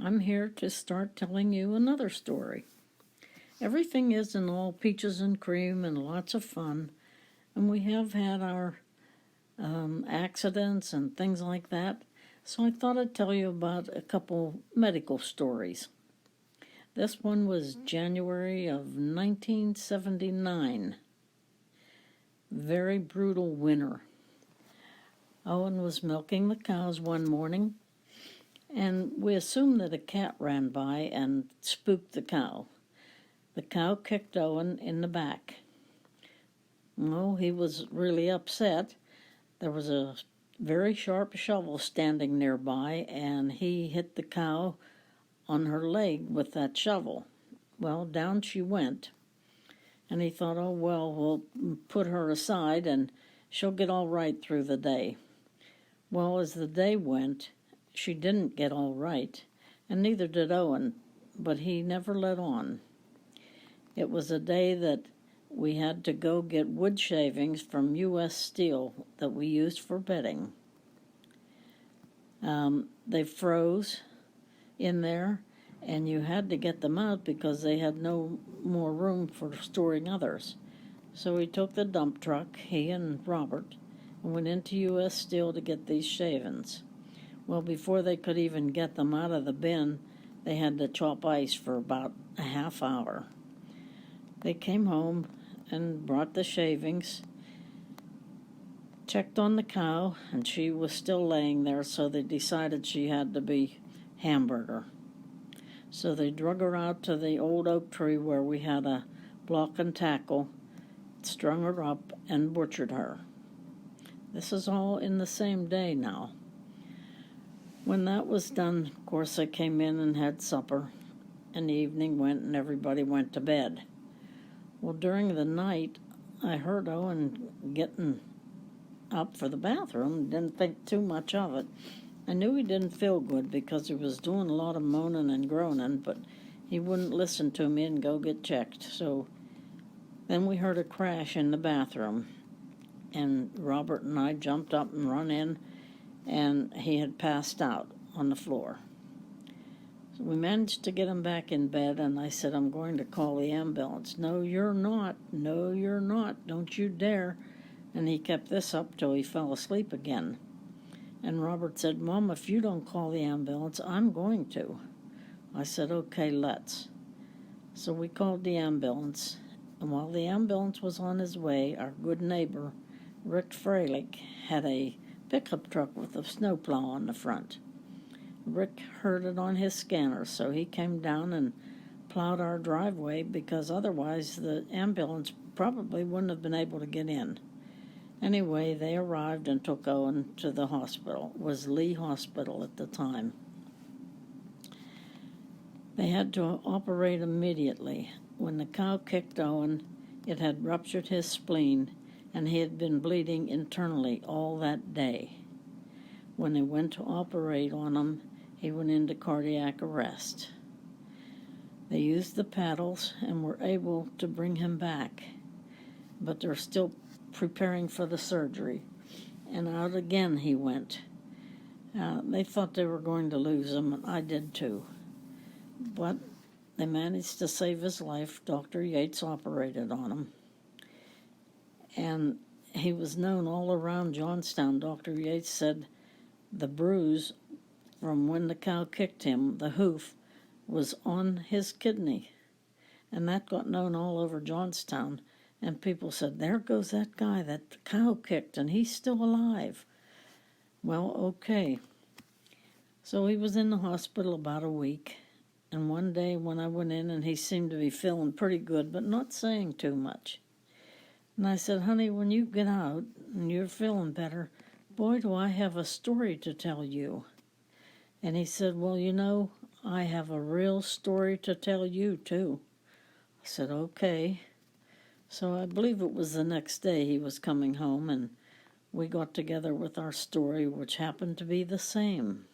I'm here to start telling you another story. Everything isn't all peaches and cream and lots of fun, and we have had our accidents and things like that, so I thought I'd tell you about a couple medical stories. This one was January of 1979. Very brutal winter. Owen was milking the cows one morning, and we assumed that a cat ran by and spooked the cow. The cow kicked Owen in the back. Well, he was really upset. There was a very sharp shovel standing nearby, and he hit the cow on her leg with that shovel. Well, down she went. And he thought, oh, well, we'll put her aside and she'll get all right through the day. Well, as the day went, she didn't get all right, and neither did Owen, but he never let on. It was a day that we had to go get wood shavings from U.S. Steel that we used for bedding. They froze in there, and you had to get them out because they had no more room for storing others. So we took the dump truck, he and Robert, and went into U.S. Steel to get these shavings. Well, before they could even get them out of the bin, they had to chop ice for about a half hour. They came home and brought the shavings, checked on the cow, and she was still laying there, so they decided she had to be hamburger. So they drug her out to the old oak tree where we had a block and tackle, strung her up, and butchered her. This is all in the same day now. When that was done, of course, I came in and had supper, and the evening went and everybody went to bed. Well, during the night, I heard Owen getting up for the bathroom. Didn't think too much of it. I knew he didn't feel good because he was doing a lot of moaning and groaning, but he wouldn't listen to me and go get checked. So then we heard a crash in the bathroom, and Robert and I jumped up and run in, and he had passed out on the floor. So we managed to get him back in bed, and I said, I'm going to call the ambulance. No, you're not. No, you're not. Don't you dare. And he kept this up till he fell asleep again. And Robert said, Mom, if you don't call the ambulance, I'm going to. I said, okay, let's. So we called the ambulance, and while the ambulance was on his way, our good neighbor, Rick Freilich, had a pickup truck with a snowplow on the front. Rick heard it on his scanner, so he came down and plowed our driveway because otherwise the ambulance probably wouldn't have been able to get in. Anyway, they arrived and took Owen to the hospital. It was Lee Hospital at the time. They had to operate immediately. When the cow kicked Owen, it had ruptured his spleen, and he had been bleeding internally all that day. When they went to operate on him, he went into cardiac arrest. They used the paddles and were able to bring him back, but they're still preparing for the surgery, and out again he went. They thought they were going to lose him, and I did too. But they managed to save his life. Dr. Yates operated on him. And he was known all around Johnstown. Dr. Yates said the bruise from when the cow kicked him, the hoof, was on his kidney. And that got known all over Johnstown. And people said, there goes that guy that the cow kicked, and he's still alive. Well, okay. So he was in the hospital about a week. And one day when I went in, and he seemed to be feeling pretty good, but not saying too much. And I said, honey, when you get out and you're feeling better, boy, do I have a story to tell you. And he said, well, you know, I have a real story to tell you, too. I said, okay. So I believe it was the next day he was coming home, and we got together with our story, which happened to be the same.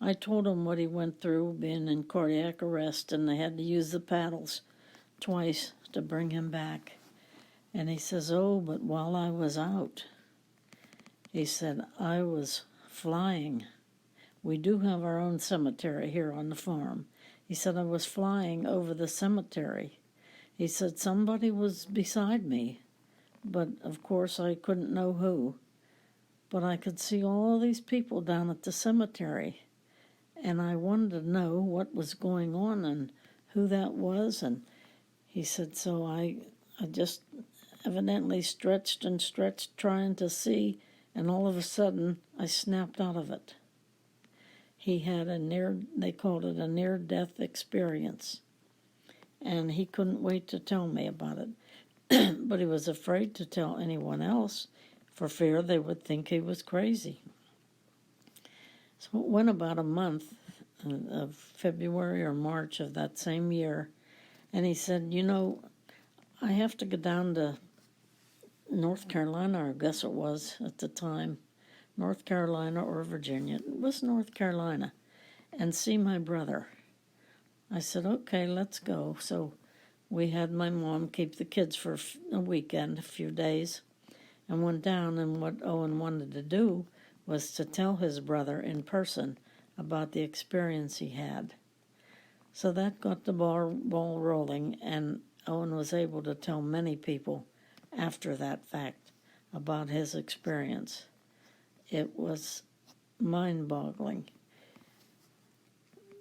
I told him what he went through, being in cardiac arrest, and they had to use the paddles twice to bring him back. And he says, oh, but while I was out, he said, I was flying We do have our own cemetery here on the farm. He said, I was flying over the cemetery. He said, somebody was beside me, but of course I couldn't know who. But I could see all these people down at the cemetery, and I wanted to know what was going on and who that was. And he said, so I just evidently stretched and stretched trying to see, and all of a sudden I snapped out of it. He had they called it a near-death experience, and he couldn't wait to tell me about it. But he was afraid to tell anyone else for fear they would think he was crazy. So it went about a month of February or March of that same year, and he said, I have to go down to North Carolina, I guess it was at the time, North Carolina or Virginia. It was North Carolina, and see my brother. I said, okay, let's go. So we had my mom keep the kids for a weekend, a few days, and went down, and what Owen wanted to do was to tell his brother in person about the experience he had. So that got the ball rolling, and Owen was able to tell many people after that fact about his experience. It was mind-boggling.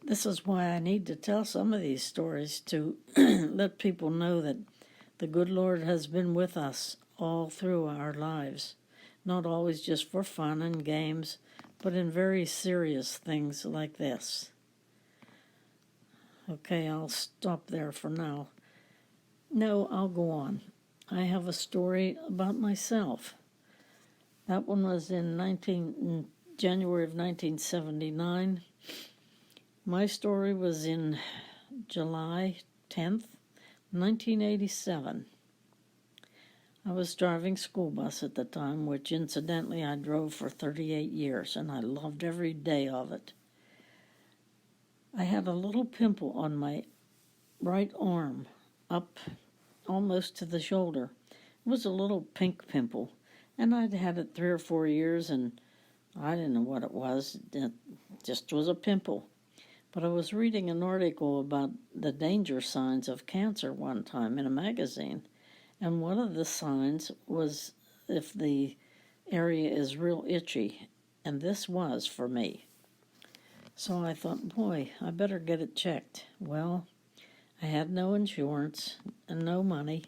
This is why I need to tell some of these stories to let people know that the good Lord has been with us all through our lives, not always just for fun and games, but in very serious things like this. Okay, I'll stop there for now. No, I'll go on. I have a story about myself. That one was in January of 1979. My story was in July 10th, 1987. I was driving school bus at the time, which incidentally I drove for 38 years, and I loved every day of it. I had a little pimple on my right arm, up almost to the shoulder. It was a little pink pimple, and I'd had it 3 or 4 years, and I didn't know what it was. It just was a pimple. But I was reading an article about the danger signs of cancer one time in a magazine, and one of the signs was if the area is real itchy, and this was for me. So I thought, boy, I better get it checked. Well, I had no insurance and no money,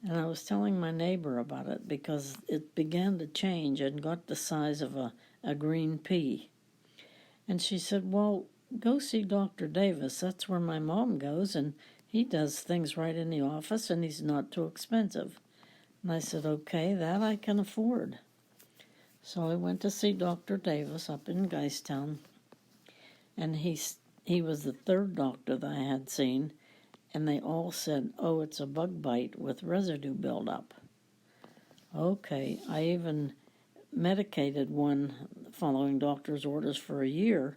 and I was telling my neighbor about it because it began to change and got the size of a green pea. And she said, well, go see Dr. Davis. That's where my mom goes, and he does things right in the office, and he's not too expensive. And I said, okay, that I can afford. So I went to see Dr. Davis up in Geistown, and he was the third doctor that I had seen, and they all said, oh, it's a bug bite with residue buildup. Okay, I even medicated one following doctor's orders for a year.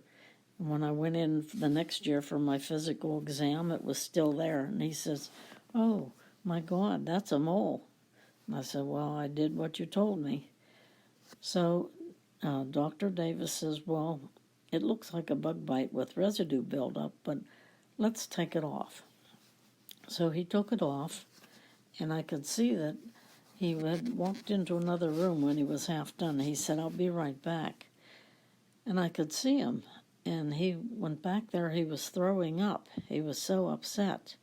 When I went in the next year for my physical exam, it was still there. And he says, oh, my God, that's a mole. And I said, well, I did what you told me. So Dr. Davis says, well, it looks like a bug bite with residue buildup, but let's take it off. So he took it off, and I could see that he had walked into another room when he was half done. He said, I'll be right back. And I could see him. And he went back there, he was throwing up. He was so upset.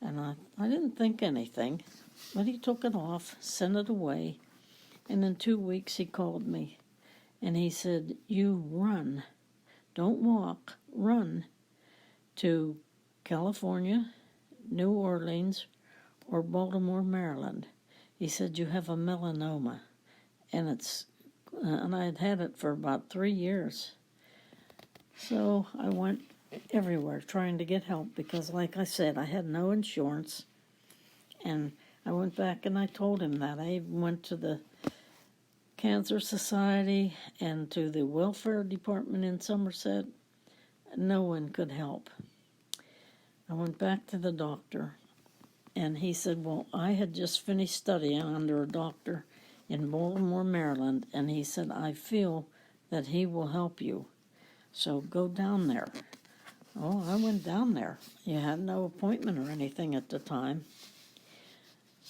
And I didn't think anything, but he took it off, sent it away, and in 2 weeks he called me. And he said, you run, don't walk, run to California, New Orleans, or Baltimore, Maryland. He said, you have a melanoma. And I had it for about 3 years. So I went everywhere trying to get help because, like I said, I had no insurance. And I went back and I told him that. I went to the Cancer Society and to the welfare department in Somerset. No one could help. I went back to the doctor, and he said, well, I had just finished studying under a doctor in Baltimore, Maryland, and he said, I feel that he will help you. So go down there. Oh, I went down there. You had no appointment or anything at the time.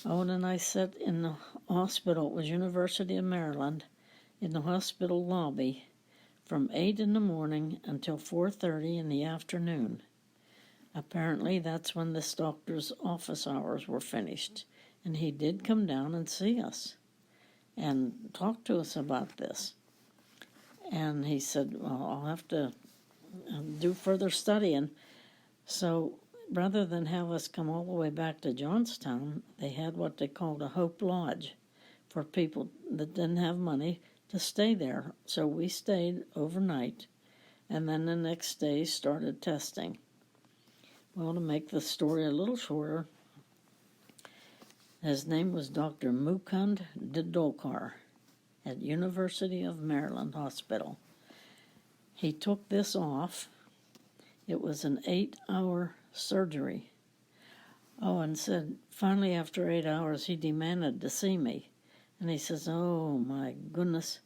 Owen and I sat in the hospital. It was University of Maryland, in the hospital lobby from 8 in the morning until 4:30 in the afternoon. Apparently that's when this doctor's office hours were finished, and he did come down and see us and talk to us about this. And he said, well, I'll have to do further studying. So rather than have us come all the way back to Johnstown, they had what they called a Hope Lodge for people that didn't have money to stay there. So we stayed overnight, and then the next day started testing. Well, to make the story a little shorter, his name was Dr. Mukund Didolkar at University of Maryland Hospital. He took this off. It was an 8-hour surgery. Oh, and said, finally after 8 hours, he demanded to see me. And he says, oh my goodness,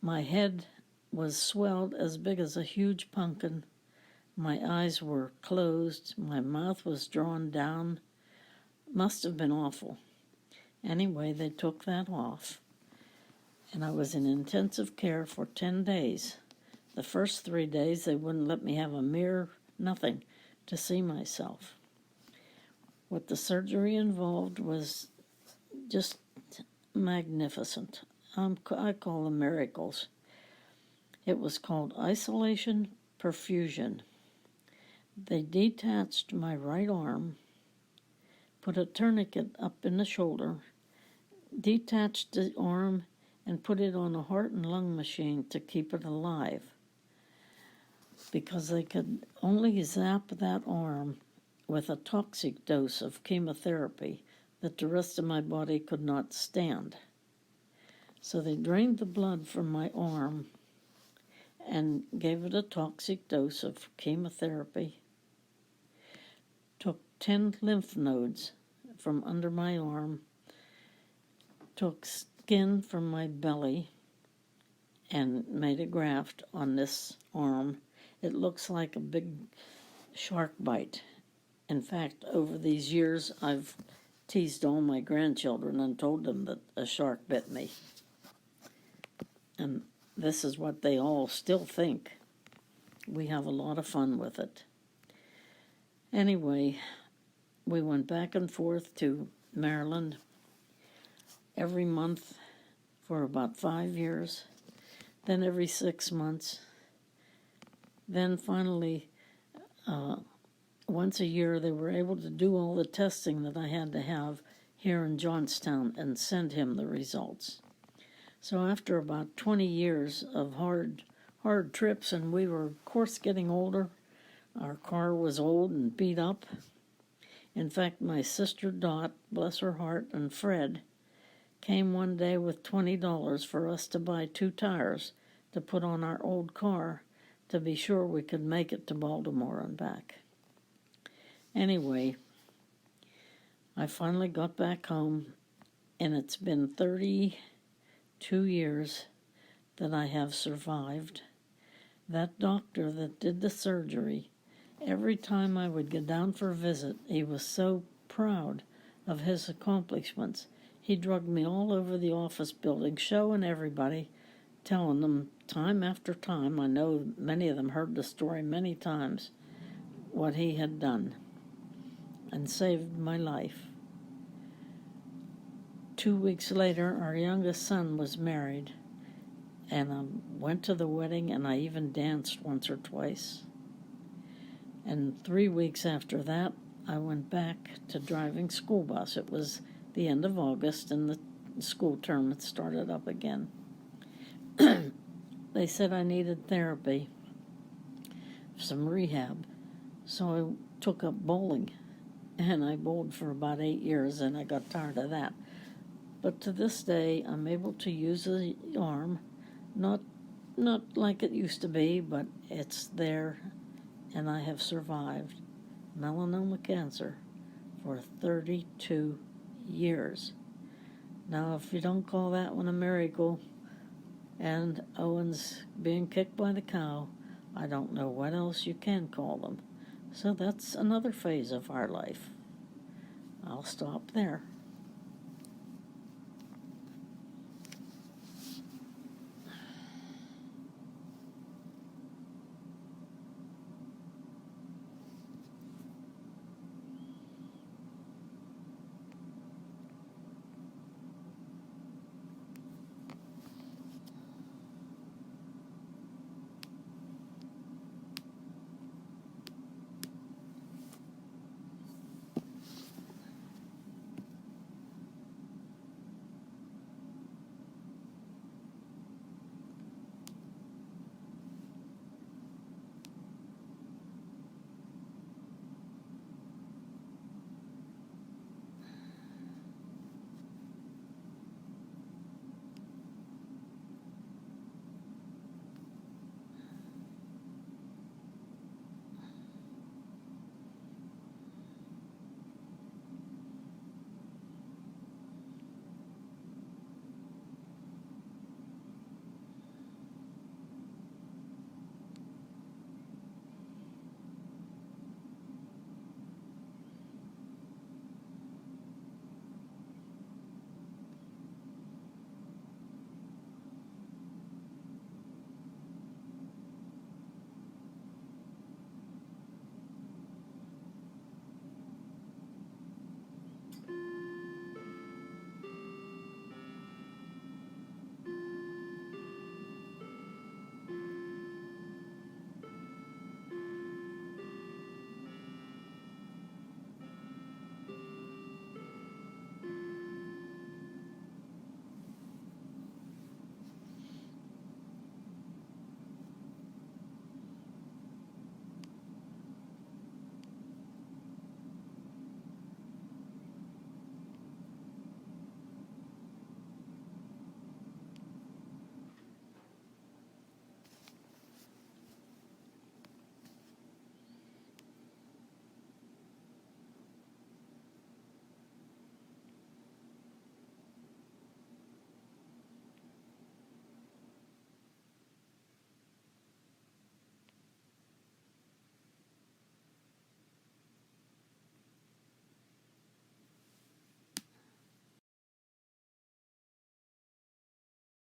my head was swelled as big as a huge pumpkin. My eyes were closed. My mouth was drawn down. Must have been awful. Anyway, they took that off. And I was in intensive care for 10 days. The first 3 days, they wouldn't let me have a mere nothing to see myself. What the surgery involved was just magnificent. I call them miracles. It was called isolation perfusion. They detached my right arm, put a tourniquet up in the shoulder, detached the arm, and put it on a heart and lung machine to keep it alive, because they could only zap that arm with a toxic dose of chemotherapy that the rest of my body could not stand. So they drained the blood from my arm and gave it a toxic dose of chemotherapy, took 10 lymph nodes from under my arm, took skin from my belly, and made a graft on this arm. It looks like a big shark bite. In fact, over these years, I've teased all my grandchildren and told them that a shark bit me. And this is what they all still think. We have a lot of fun with it. Anyway, we went back and forth to Maryland every month for about 5 years, then every 6 months. Then finally, once a year, they were able to do all the testing that I had to have here in Johnstown and send him the results. So after about 20 years of hard trips, and we were, of course, getting older, our car was old and beat up. In fact, my sister Dot, bless her heart, and Fred came one day with $20 for us to buy 2 tires to put on our old car to be sure we could make it to Baltimore and back. Anyway, I finally got back home, and it's been 32 years that I have survived. That doctor that did the surgery, every time I would go down for a visit, he was so proud of his accomplishments. He drugged me all over the office building, showing everybody, telling them time after time, I know many of them heard the story many times, what he had done and saved my life. 2 weeks later, our youngest son was married, and I went to the wedding, and I even danced once or twice. And 3 weeks after that, I went back to driving school bus. It was the end of August, and the school term had started up again. They said I needed therapy, some rehab, so I took up bowling, and I bowled for about 8 years, and I got tired of that. But to this day, I'm able to use the arm, not like it used to be, but it's there, and I have survived melanoma cancer for 32 years. Now, if you don't call that one a miracle, and Owen's being kicked by the cow, I don't know what else you can call them. So that's another phase of our life. I'll stop there.